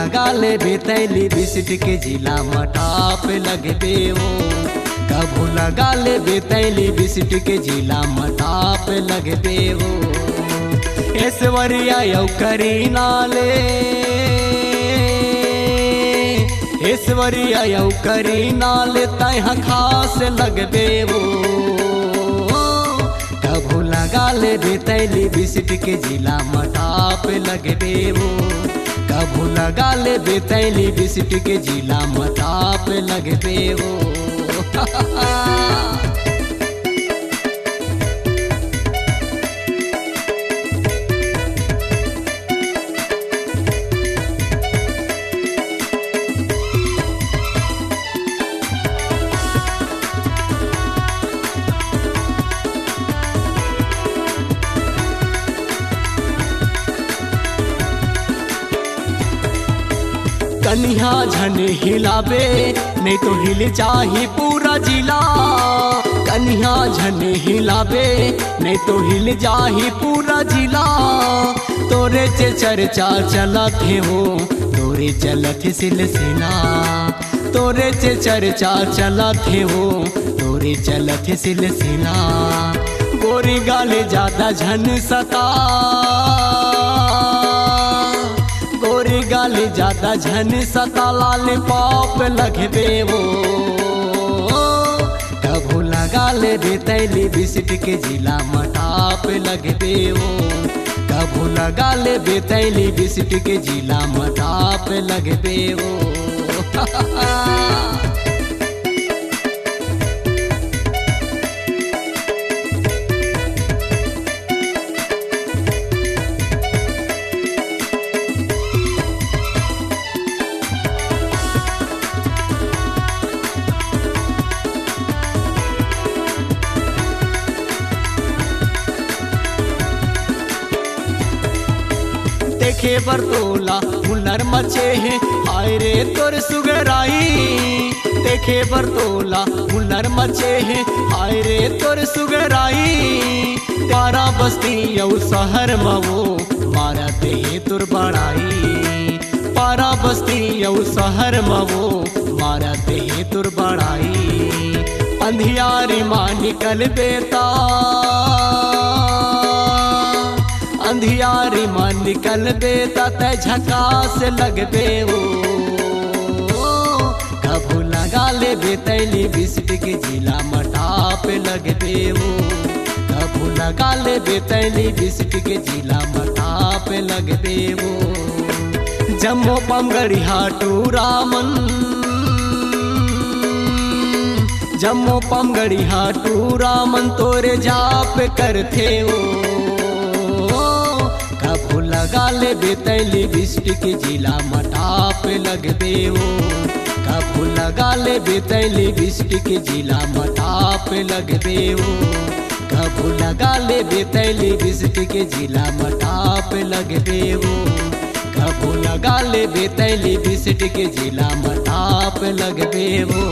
लगा ले बेतैली बिस्ट के जिला मटाप लगबे वो। कभू लगा ले बेतैली बिस्ट के जिला मटाप लगबे वो। ऐश्वर्या यौ करी नाले, ऐश्वर्या यौ करी नाले तह खास लगबे वो। कभू लगा ले बेतैली बिस्ट के जिला मटाप लगबे वो। कभू लगा ले बेतैली बिस्ट के जिला मटाप लगबे वो। कन्या झन हिलाबे नहीं तो हिल चाही पूरा जिला। कन्या झन हिलाबे नहीं तो हिल जाही पूरा जिला। तोरे चे चर्चा चलत है वो, तोरे चलत सिलसिला। तोरे चे चर्चा चलत है वो, तोरे चलत सिलसिला। गोरी गाले ज्यादा झन सता, गोरी गाली ज्यादा झन सता लाल पाप लगबे वो। कभू लगा ले बेतैली बिस्ट के जिला मटाप लगबे वो। कभू लगा ले बेतैली बिस्ट के जिला मटाप लगबे वो। देखे बरतोला हुनर मचे है हाय रे तोर सुगराई। देखे बरतोला हुनर मचे है हाय रे तोर सुगराई। पारा बस्ती यौ शहर मवो मारते है तुर बड़ाई। पारा बस्ती यौ शहर मवो मारते है तुर बड़ाई। अंधियारी माँ निकल बेता, अंधियारी माँ निकल बेता तै झकास लगबे वो। कभू लगा ले बेतैली बिस्ट के जिला मटाप लगबे वो। कभू लगा ले बेतैली बिस्ट के जिला मटाप लगबे वो। जम्मू पमगढ़िया टू रामन, जम्मू पमगढ़िया टू रामन तोरे जाप करते वो। कभू लगा ले बेतैली बिस्ट के जिला मटाप लगबे वो। कभू लगा ले बेतैली बिस्ट के जिला मटाप लगबे वो। कभू लगा ले बेतैली बिस्ट के जिला मटाप लगबे वो। कभू लगा ले बेतैली बिस्ट के जिला मटाप लगबे वो।